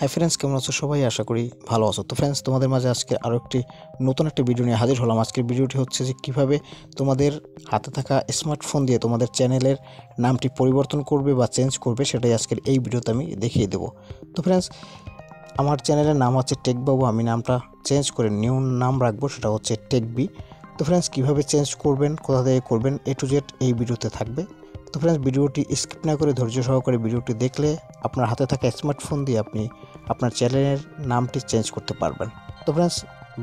Hi friends, কেমন আছো সবাই? আশা করি ভালো আছো। তো ফ্রেন্ডস, তোমাদের মাঝে আজকে আরও একটি নতুন একটা ভিডিও নিয়ে হাজির হলাম। আজকের ভিডিওটি হচ্ছে যে কীভাবে তোমাদের হাতে থাকা স্মার্টফোন দিয়ে তোমাদের চ্যানেলের নামটি পরিবর্তন করবে বা চেঞ্জ করবে, সেটাই আজকের এই ভিডিওতে আমি দেখিয়ে দেবো। তো ফ্রেন্ডস, আমার চ্যানেলের নাম হচ্ছে টেক বাবু। আমি নামটা চেঞ্জ করে নিউ নাম রাখবো, সেটা হচ্ছে টেক বি। তো ফ্রেন্ডস, কীভাবে চেঞ্জ করবেন, কোথা থেকে করবেন, এ টু জেড এই ভিডিওতে থাকবে। তো ফ্রেন্ডস, ভিডিওটি স্কিপ না করে ধৈর্য সহকারে ভিডিওটি দেখলে আপনার হাতে থাকা স্মার্টফোন দিয়ে আপনি আপনার চ্যানেলের নামটি চেঞ্জ করতে পারবেন। তো ফ্রেন্ডস,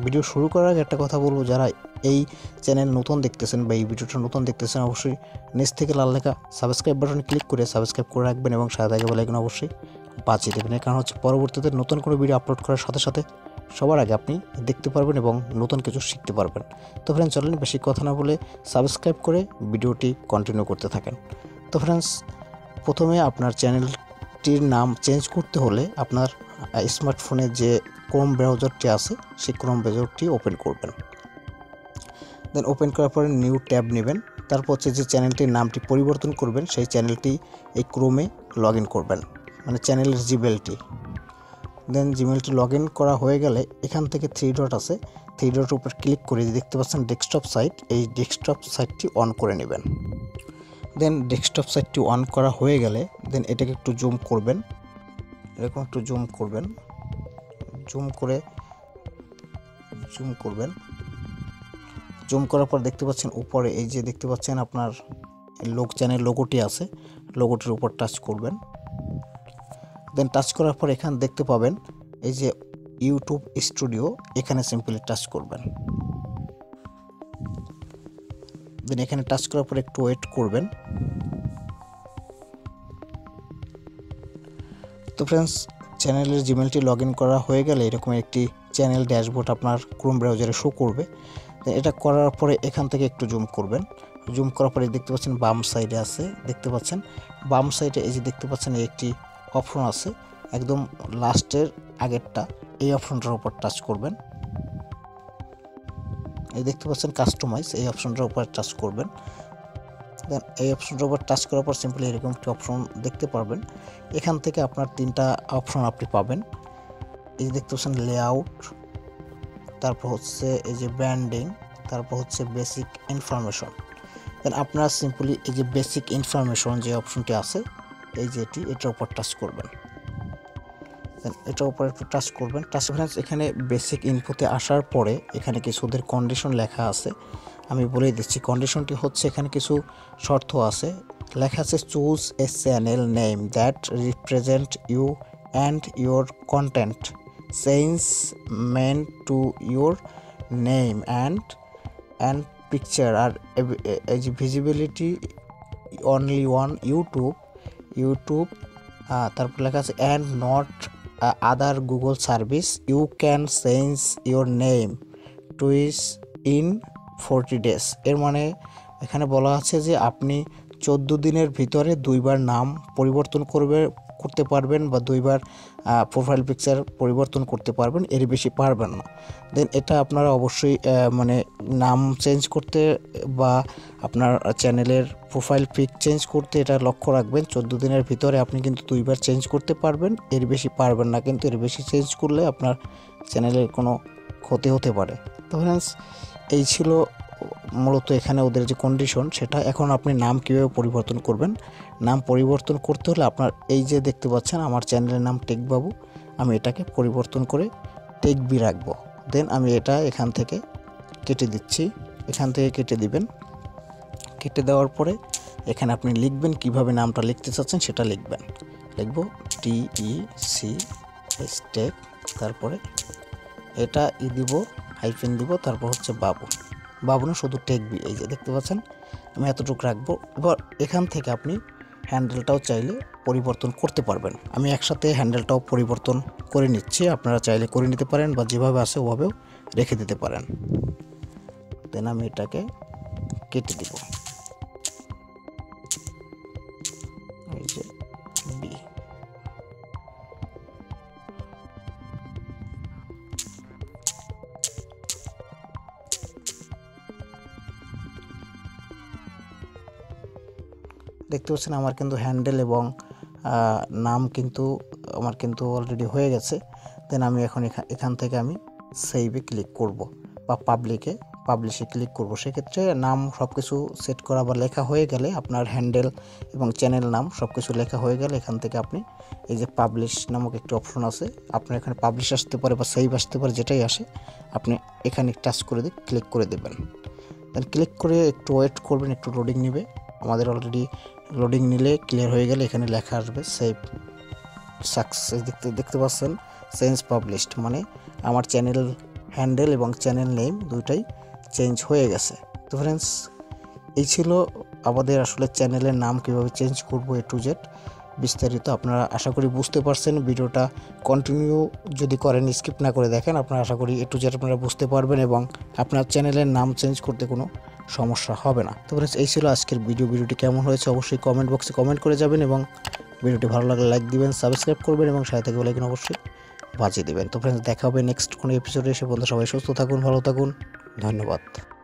ভিডিও শুরু করার আগে একটা কথা বলবো, যারা এই চ্যানেল নতুন দেখতেছেন বা এই ভিডিওটা নতুন দেখতেছেন, অবশ্যই নিচ থেকে লাল লেখা সাবস্ক্রাইব বাটনে ক্লিক করে সাবস্ক্রাইব করে রাখবেন এবং সাথে থাকা বেল আইকন অবশ্যই বাজিয়ে দেবেন। এর কারণ হচ্ছে পরবর্তীতে নতুন কোনো ভিডিও আপলোড করার সাথে সাথে সবার আগে আপনি দেখতে পারবেন এবং নতুন কিছু শিখতে পারবেন। তো ফ্রেন্ডস, চলেন বেশি কথা না বলে সাবস্ক্রাইব করে ভিডিওটি কন্টিনিউ করতে থাকেন। তো ফ্রেন্ডস, প্রথমে আপনার চ্যানেলটির নাম চেঞ্জ করতে হলে আপনার স্মার্টফোনে যে ক্রোম ব্রাউজারটি আছে সেই ক্রোম ব্রাউজারটি ওপেন করবেন। দেন ওপেন করার পরে নিউ ট্যাব নেবেন। তারপর হচ্ছে যে চ্যানেলটির নামটি পরিবর্তন করবেন সেই চ্যানেলটি এই ক্রোমে লগ ইন করবেন, মানে চ্যানেলের জিমেলটি। দেন জিমেলটি লগ ইন করা হয়ে গেলে এখান থেকে থ্রি ডট আছে, থ্রি ডটের উপর ক্লিক করে দেখতে পাচ্ছেন ডেস্কটপ সাইট, এই ডেস্কটপ সাইটটি অন করে নেবেন। দেন ডেস্কটপ সাইটটি অন করা হয়ে গেলে দেন এটাকে একটু জুম করবেন, এরকম একটু জুম করবেন, জুম করার পর দেখতে পাচ্ছেন উপরে এই যে দেখতে পাচ্ছেন আপনার চ্যানেল লোগোটি আছে, লোগোটির উপর টাচ করবেন। দেন টাচ করার পর এখানে দেখতে পাবেন এই যে ইউটিউব স্টুডিও, এখানে সিম্পলি টাচ করবেন। দেন এখানে টাচ করার পর একটু ওয়েট করবেন। তো ফ্রেন্ডস, চ্যানেলের জিমেলটি লগ ইন করা হয়ে গেলে এরকম একটি চ্যানেল ড্যাশবোর্ড আপনার ক্রোম ব্রাউজারে শো করবে। এটা করার পরে এখান থেকে একটু জুম করবেন, জুম করার পরে দেখতে পাচ্ছেন বাম সাইডে আছে, দেখতে পাচ্ছেন বাম সাইডে এই যে দেখতে পাচ্ছেন একটি অপশন আছে, একদম লাস্টের আগেরটা, এই অপশনটার উপর টাচ করবেন। এই দেখতে পাচ্ছেন কাস্টমাইজ, এই অপশনটার উপর টাচ করবেন। দেন এই অপশনটার উপর টাচ করার পর সিম্পলি এরকম একটি অপশন দেখতে পারবেন। এখান থেকে আপনার তিনটা অপশন আপনি পাবেন। এই যে দেখতে পাচ্ছেন লেআউট, তারপর হচ্ছে এই যে ব্র্যান্ডিং, তারপর হচ্ছে বেসিক ইনফরমেশন। দেন আপনারা সিম্পলি এই যে বেসিক ইনফরমেশন যে অপশনটি আছে এই যে এটার উপর টাচ করবেন। দেন এটার উপর একটু টাচ করবেন। টাচ ফ্রেন্ডস, এখানে বেসিক ইনপুটে আসার পরে এখানে কিছু ওদের কন্ডিশন লেখা আছে, আমি বলে দিচ্ছি। কন্ডিশনটি হচ্ছে এখানে কিছু শর্ত আছে, লেখা আছে choose a channel name that represent you and your content changes made to your name and picture are as visibility only on YouTube. তারপর লেখা আছে and not other Google service, you can change your name twice in 40 days। এর মানে এখানে বলা আছে যে আপনি 14 দিনের ভিতরে দুইবার নাম পরিবর্তন করতে পারবেন বা দুইবার প্রোফাইল পিকচার পরিবর্তন করতে পারবেন, এর বেশি পারবেন না। দেন এটা আপনারা অবশ্যই মানে নাম চেঞ্জ করতে বা আপনার চ্যানেলের প্রোফাইল পিক চেঞ্জ করতে এটা লক্ষ্য রাখবেন। 14 দিনের ভিতরে আপনি কিন্তু দুইবার চেঞ্জ করতে পারবেন, এর বেশি পারবেন না, কিন্তু এর বেশি চেঞ্জ করলে আপনার চ্যানেলের কোনো ক্ষতি হতে পারে। তো ফ্রেন্ডস, এই ছিল মূলত এখানে ওদের যে কন্ডিশন সেটা। এখন আপনি নাম কীভাবে পরিবর্তন করবেন, নাম পরিবর্তন করতে হলে আপনার এই যে দেখতে পাচ্ছেন আমার চ্যানেলের নাম টেক বাবু, আমি এটাকে পরিবর্তন করে টেক বি রাখবো। দেন আমি এটা এখান থেকে কেটে দিচ্ছি, এখান থেকে কেটে দিবেন। কেটে দেওয়ার পরে এখানে আপনি লিখবেন কিভাবে নামটা লিখতে চাচ্ছেন সেটা লিখবেন। লিখবো TECH টেক, তারপরে এটা দিব হাইফেন দিব, তারপর হচ্ছে বাবু না শুধু টেক বি, এই যে দেখতে পাচ্ছেন আমি এতটুকু রাখবো। এবার এখান থেকে আপনি হ্যান্ডেলটাও চাইলে পরিবর্তন করতে পারবেন। আমি একসাথে হ্যান্ডেলটাও পরিবর্তন করে নিচ্ছি, আপনারা চাইলে করে নিতে পারেন বা যেভাবে আছে ওভাবেও রেখে দিতে পারেন। দেন আমি এটাকে কেটে দিব, এই যে বি। দেখতে পাচ্ছেন আমার কিন্তু হ্যান্ডেল এবং নাম কিন্তু আমার কিন্তু অলরেডি হয়ে গেছে। দেন আমি এখন এখান থেকে আমি সেভে ক্লিক করব বা পাবলিশে ক্লিক করব। সেক্ষেত্রে নাম সব কিছু সেট করা বা লেখা হয়ে গেলে, আপনার হ্যান্ডেল এবং চ্যানেল নাম সব কিছু লেখা হয়ে গেলে এখান থেকে আপনি এই যে পাবলিশ নামক একটি অপশন আছে, আপনার এখানে পাবলিশ আসতে পারে বা সেভ আসতে পারে, যেটাই আসে আপনি এখানে টাচ করে দিয়ে ক্লিক করে দেবেন। দেন ক্লিক করে একটু ওয়েট করবেন, একটু লোডিং নেবে। আমাদের অলরেডি লোডিং নিলে ক্লিয়ার হয়ে গেলে এখানে লেখা আসবে সেভ সাকসেস। দেখতে পাচ্ছেন চেঞ্জ পাবলিশড, মানে আমার চ্যানেল হ্যান্ডেল এবং চ্যানেল নেম দুইটাই চেঞ্জ হয়ে গেছে। তো ফ্রেন্ডস, এই ছিল আমাদের আসলে চ্যানেলের নাম কীভাবে চেঞ্জ করব A to Z বিস্তারিত। আপনারা আশা করি বুঝতে পারছেন। ভিডিওটা কন্টিনিউ যদি করেন, স্কিপ না করে দেখেন, আপনারা আশা করি A to Z আপনারা বুঝতে পারবেন এবং আপনার চ্যানেলের নাম চেঞ্জ করতে কোনো সমস্যা হবে না। তো ফ্রেন্ডস, এই ছিল আজকের ভিডিওটি কেমন হয়েছে অবশ্যই কমেন্ট বক্সে কমেন্ট করে যাবেন এবং ভিডিওটি ভালো লাগলে লাইক দিবেন, সাবস্ক্রাইব করবেন এবং সাথে থেকে বেল আইকন অবশ্যই বাজিয়ে দিবেন। তো ফ্রেন্ডস, দেখা হবে নেক্সট কোনো এপিসোডে। সে পর্যন্ত সবাই সুস্থ থাকুন, ভালো থাকুন, ধন্যবাদ।